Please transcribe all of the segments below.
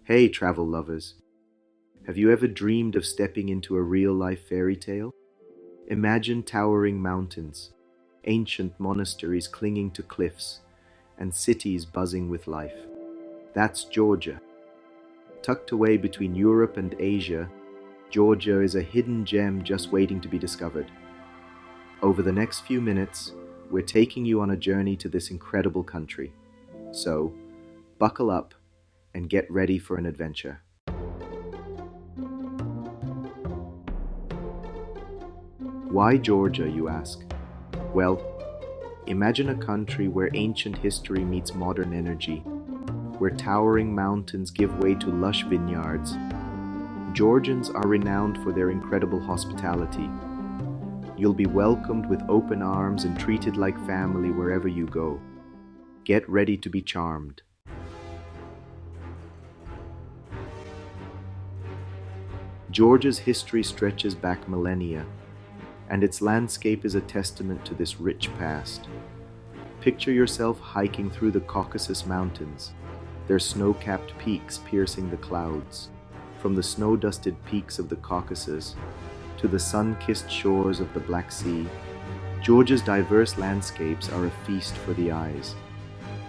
Hey, travel lovers. Have you ever dreamed of stepping into a real-life fairy tale? Imagine towering mountains, ancient monasteries clinging to cliffs, and cities buzzing with life. That's Georgia. Tucked away between Europe and Asia, Georgia is a hidden gem just waiting to be discovered. Over the next few minutes, we're taking you on a journey to this incredible country. So, buckle up and get ready for an adventure. Why Georgia, you ask? Well, imagine a country where ancient history meets modern energy, where towering mountains give way to lush vineyards. Georgians are renowned for their incredible hospitality. You'll be welcomed with open arms and treated like family wherever you go. Get ready to be charmed. Georgia's history stretches back millennia, and its landscape is a testament to this rich past. Picture yourself hiking through the Caucasus Mountains, their snow-capped peaks piercing the clouds. From the snow-dusted peaks of the Caucasus to the sun-kissed shores of the Black Sea, Georgia's diverse landscapes are a feast for the eyes.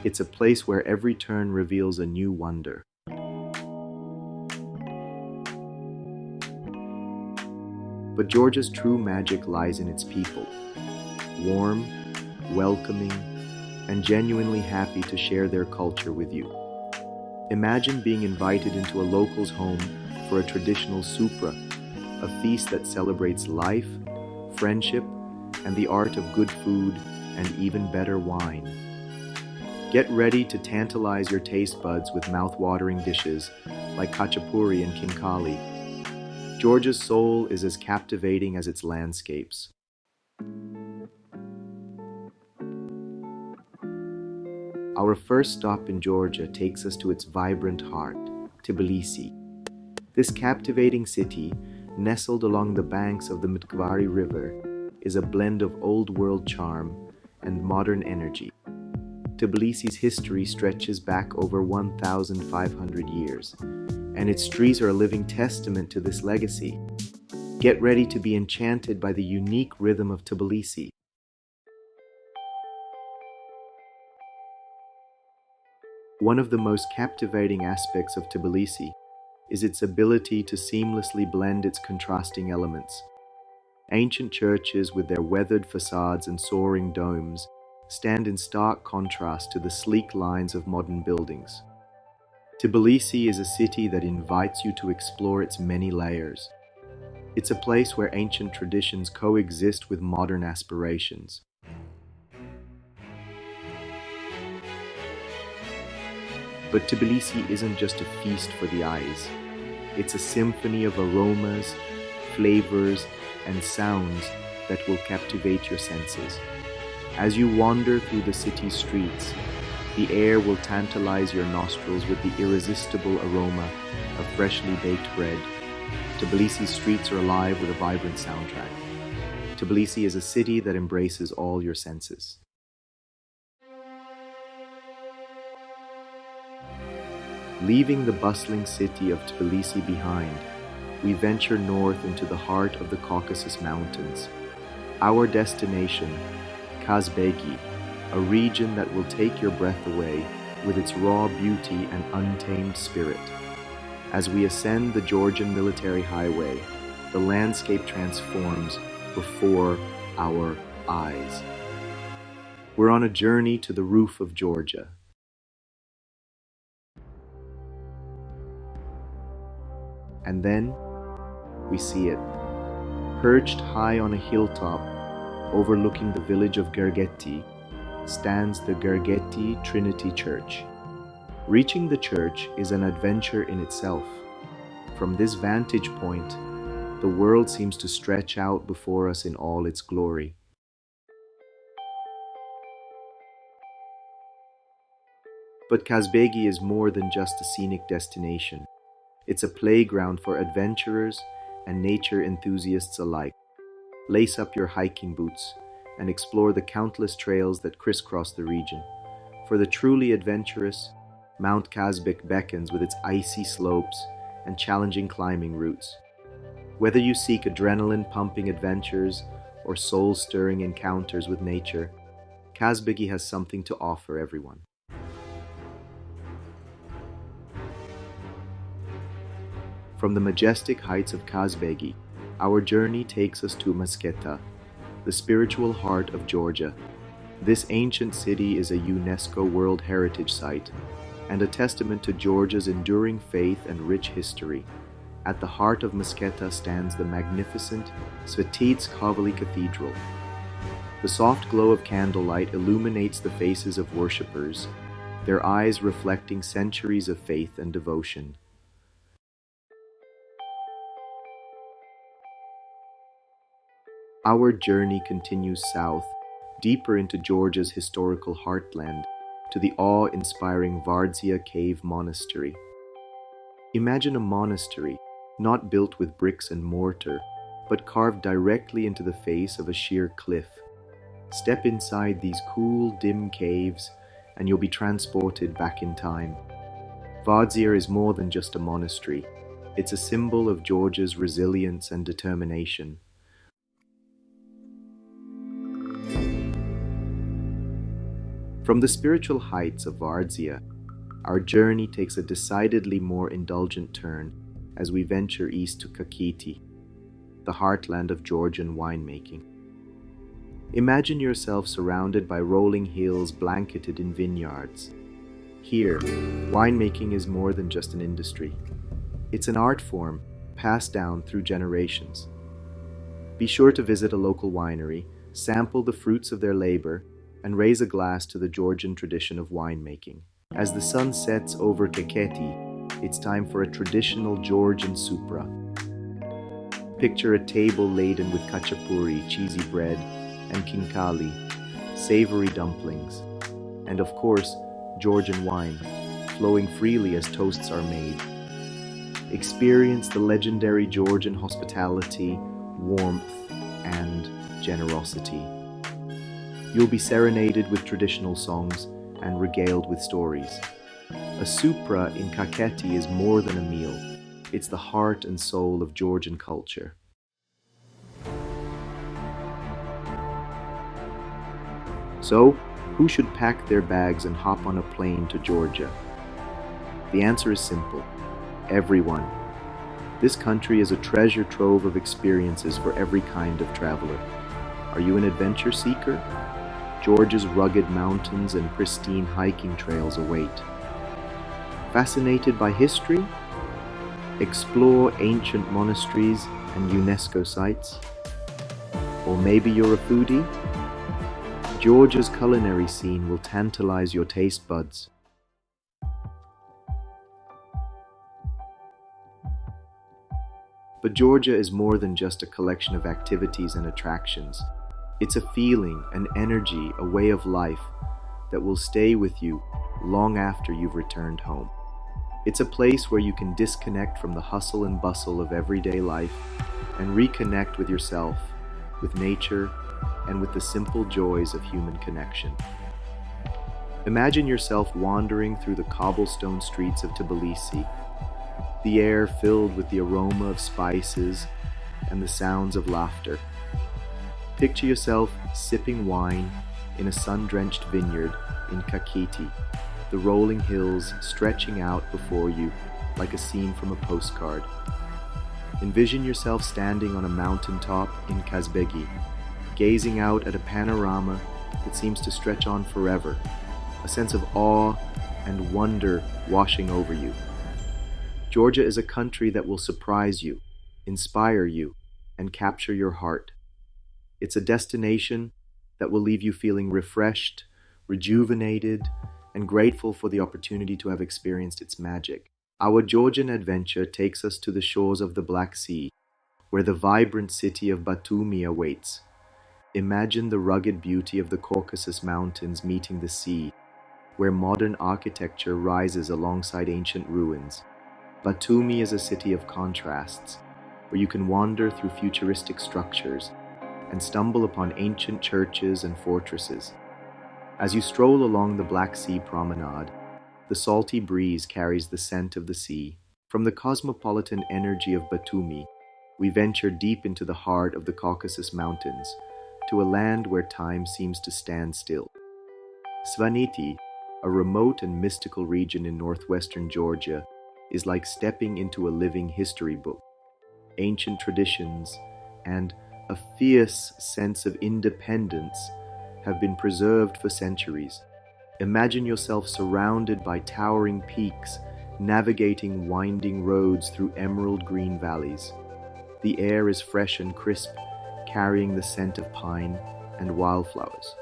It's a place where every turn reveals a new wonder. But Georgia's true magic lies in its people. Warm, welcoming, and genuinely happy to share their culture with you. Imagine being invited into a local's home for a traditional supra, a feast that celebrates life, friendship, and the art of good food and even better wine. Get ready to tantalize your taste buds with mouth-watering dishes like Khachapuri and khinkali. Georgia's soul is as captivating as its landscapes. Our first stop in Georgia takes us to its vibrant heart, Tbilisi. This captivating city, nestled along the banks of the Mtkvari River, is a blend of old-world charm and modern energy. Tbilisi's history stretches back over 1,500 years, and its streets are a living testament to this legacy. Get ready to be enchanted by the unique rhythm of Tbilisi. One of the most captivating aspects of Tbilisi is its ability to seamlessly blend its contrasting elements. Ancient churches with their weathered facades and soaring domes stand in stark contrast to the sleek lines of modern buildings. Tbilisi is a city that invites you to explore its many layers. It's a place where ancient traditions coexist with modern aspirations. But Tbilisi isn't just a feast for the eyes. It's a symphony of aromas, flavors, and sounds that will captivate your senses. As you wander through the city's streets, the air will tantalize your nostrils with the irresistible aroma of freshly baked bread. Tbilisi's streets are alive with a vibrant soundtrack. Tbilisi is a city that embraces all your senses. Leaving the bustling city of Tbilisi behind, we venture north into the heart of the Caucasus Mountains. Our destination, Kazbegi, a region that will take your breath away with its raw beauty and untamed spirit. As we ascend the Georgian military highway, the landscape transforms before our eyes. We're on a journey to the roof of Georgia. And then we see it. Perched high on a hilltop overlooking the village of Gergeti stands the Gergeti Trinity Church. Reaching the church is an adventure in itself. From this vantage point, the world seems to stretch out before us in all its glory. But Kazbegi is more than just a scenic destination. It's a playground for adventurers and nature enthusiasts alike. Lace up your hiking boots and explore the countless trails that crisscross the region. For the truly adventurous, Mount Kazbek beckons with its icy slopes and challenging climbing routes. Whether you seek adrenaline-pumping adventures or soul-stirring encounters with nature, Kazbegi has something to offer everyone. From the majestic heights of Kazbegi, our journey takes us to Masketa, the spiritual heart of Georgia. This ancient city is a UNESCO World Heritage Site and a testament to Georgia's enduring faith and rich history. At the heart of Masketa stands the magnificent Svetitsk-Khovely Cathedral. The soft glow of candlelight illuminates the faces of worshippers, their eyes reflecting centuries of faith and devotion. Our journey continues south, deeper into Georgia's historical heartland, to the awe-inspiring Vardzia Cave Monastery. Imagine a monastery, not built with bricks and mortar, but carved directly into the face of a sheer cliff. Step inside these cool, dim caves, and you'll be transported back in time. Vardzia is more than just a monastery. It's a symbol of Georgia's resilience and determination. From the spiritual heights of Vardzia, our journey takes a decidedly more indulgent turn as we venture east to Kakheti, the heartland of Georgian winemaking. Imagine yourself surrounded by rolling hills blanketed in vineyards. Here, winemaking is more than just an industry. It's an art form passed down through generations. Be sure to visit a local winery, sample the fruits of their labor, and raise a glass to the Georgian tradition of winemaking. As the sun sets over Kakheti, it's time for a traditional Georgian supra. Picture a table laden with Khachapuri, cheesy bread, and khinkali, savory dumplings, and of course, Georgian wine, flowing freely as toasts are made. Experience the legendary Georgian hospitality, warmth, and generosity. You'll be serenaded with traditional songs and regaled with stories. A supra in Kakheti is more than a meal. It's the heart and soul of Georgian culture. So, who should pack their bags and hop on a plane to Georgia? The answer is simple: everyone. This country is a treasure trove of experiences for every kind of traveler. Are you an adventure seeker? Georgia's rugged mountains and pristine hiking trails await. Fascinated by history? Explore ancient monasteries and UNESCO sites? Or maybe you're a foodie? Georgia's culinary scene will tantalize your taste buds. But Georgia is more than just a collection of activities and attractions. It's a feeling, an energy, a way of life that will stay with you long after you've returned home. It's a place where you can disconnect from the hustle and bustle of everyday life and reconnect with yourself, with nature, and with the simple joys of human connection. Imagine yourself wandering through the cobblestone streets of Tbilisi, the air filled with the aroma of spices and the sounds of laughter. Picture yourself sipping wine in a sun-drenched vineyard in Kakheti, the rolling hills stretching out before you like a scene from a postcard. Envision yourself standing on a mountaintop in Kazbegi, gazing out at a panorama that seems to stretch on forever, a sense of awe and wonder washing over you. Georgia is a country that will surprise you, inspire you, and capture your heart. It's a destination that will leave you feeling refreshed, rejuvenated, and grateful for the opportunity to have experienced its magic. Our Georgian adventure takes us to the shores of the Black Sea, where the vibrant city of Batumi awaits. Imagine the rugged beauty of the Caucasus Mountains meeting the sea, where modern architecture rises alongside ancient ruins. Batumi is a city of contrasts, where you can wander through futuristic structures and stumble upon ancient churches and fortresses. As you stroll along the Black Sea promenade, The salty breeze carries the scent of the sea. From the cosmopolitan energy of Batumi, we venture deep into the heart of the Caucasus Mountains, to a land where time seems to stand still. Svaneti, a remote and mystical region in northwestern Georgia, is like stepping into a living history book. Ancient traditions and a fierce sense of independence have been preserved for centuries. Imagine yourself surrounded by towering peaks, navigating winding roads through emerald green valleys. The air is fresh and crisp, carrying the scent of pine and wildflowers.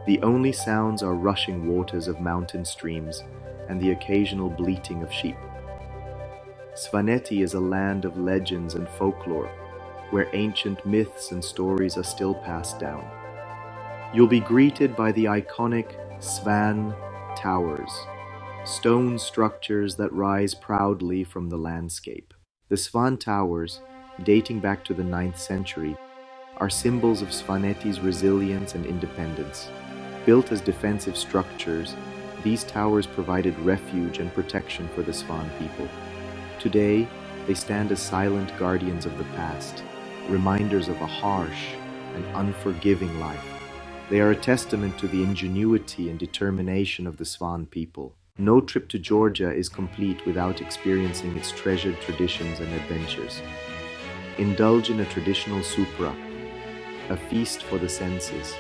The only sounds are rushing waters of mountain streams and the occasional bleating of sheep. Svaneti is a land of legends and folklore, where ancient myths and stories are still passed down. You'll be greeted by the iconic Svan Towers, stone structures that rise proudly from the landscape. The Svan Towers, dating back to the 9th century, are symbols of Svaneti's resilience and independence. Built as defensive structures, these towers provided refuge and protection for the Svan people. Today, they stand as silent guardians of the past, reminders of a harsh and unforgiving life. They are a testament to the ingenuity and determination of the Svan people. No trip to Georgia is complete without experiencing its treasured traditions and adventures. Indulge in a traditional supra, a feast for the senses.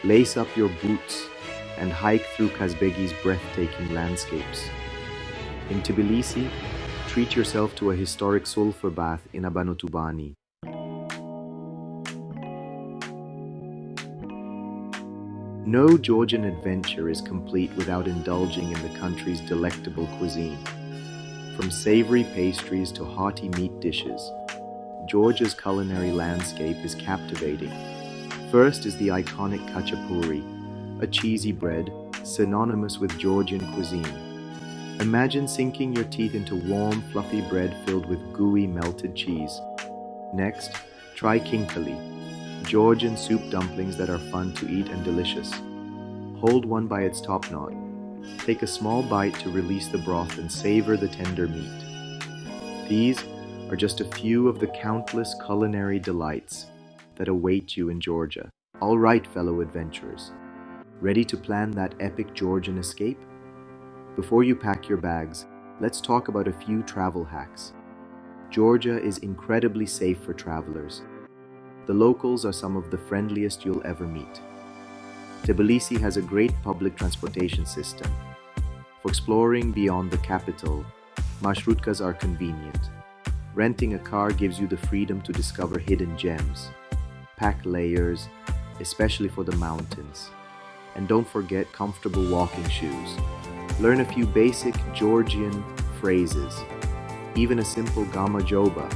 Lace up your boots and hike through Kazbegi's breathtaking landscapes. In Tbilisi, treat yourself to a historic sulfur bath in Abanotubani. No Georgian adventure is complete without indulging in the country's delectable cuisine. From savory pastries to hearty meat dishes, Georgia's culinary landscape is captivating. First is the iconic Khachapuri, a cheesy bread synonymous with Georgian cuisine. Imagine sinking your teeth into warm, fluffy bread filled with gooey, melted cheese. Next, try khinkali, Georgian soup dumplings that are fun to eat and delicious. Hold one by its top knot. Take a small bite to release the broth and savor the tender meat. These are just a few of the countless culinary delights that await you in Georgia. All right, fellow adventurers, ready to plan that epic Georgian escape? Before you pack your bags, let's talk about a few travel hacks. Georgia is incredibly safe for travelers. The locals are some of the friendliest you'll ever meet. Tbilisi has a great public transportation system. For exploring beyond the capital, marshrutkas are convenient. Renting a car gives you the freedom to discover hidden gems. Pack layers, especially for the mountains. And don't forget comfortable walking shoes. Learn a few basic Georgian phrases. Even a simple Gama Joba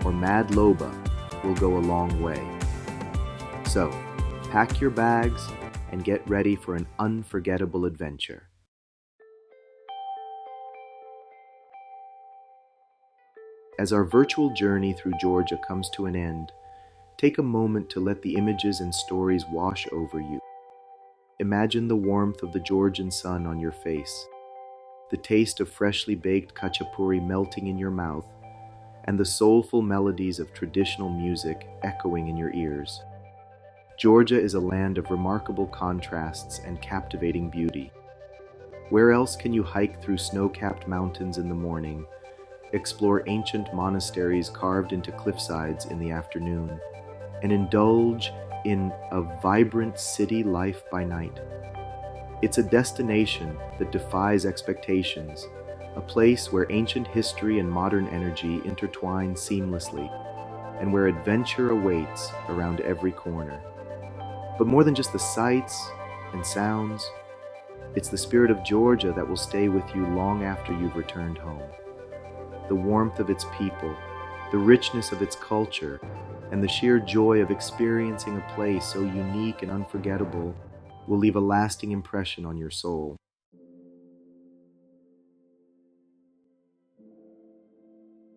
or Mad Loba will go a long way. So, pack your bags and get ready for an unforgettable adventure. As our virtual journey through Georgia comes to an end, take a moment to let the images and stories wash over you. Imagine the warmth of the Georgian sun on your face, the taste of freshly baked Khachapuri melting in your mouth, and the soulful melodies of traditional music echoing in your ears. Georgia is a land of remarkable contrasts and captivating beauty. Where else can you hike through snow-capped mountains in the morning, explore ancient monasteries carved into cliffsides in the afternoon, and indulge in a vibrant city life by night? It's a destination that defies expectations, a place where ancient history and modern energy intertwine seamlessly, and where adventure awaits around every corner. But more than just the sights and sounds, it's the spirit of Georgia that will stay with you long after you've returned home. The warmth of its people, the richness of its culture, and the sheer joy of experiencing a place so unique and unforgettable will leave a lasting impression on your soul.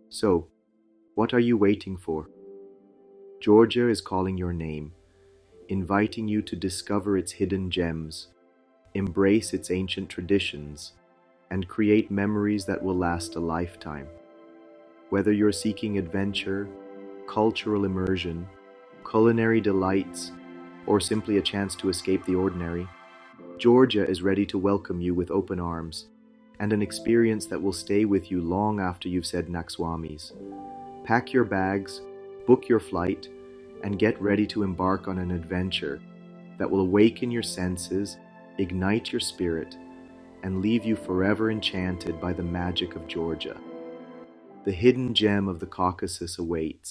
So, what are you waiting for? Georgia is calling your name, inviting you to discover its hidden gems. embrace its ancient traditions, and create memories that will last a lifetime. Whether you're seeking adventure, cultural immersion, culinary delights, or simply a chance to escape the ordinary, Georgia is ready to welcome you with open arms and an experience that will stay with you long after you've said Nakswamis. Pack your bags, book your flight, and get ready to embark on an adventure that will awaken your senses, ignite your spirit, and leave you forever enchanted by the magic of Georgia. The hidden gem of the Caucasus awaits.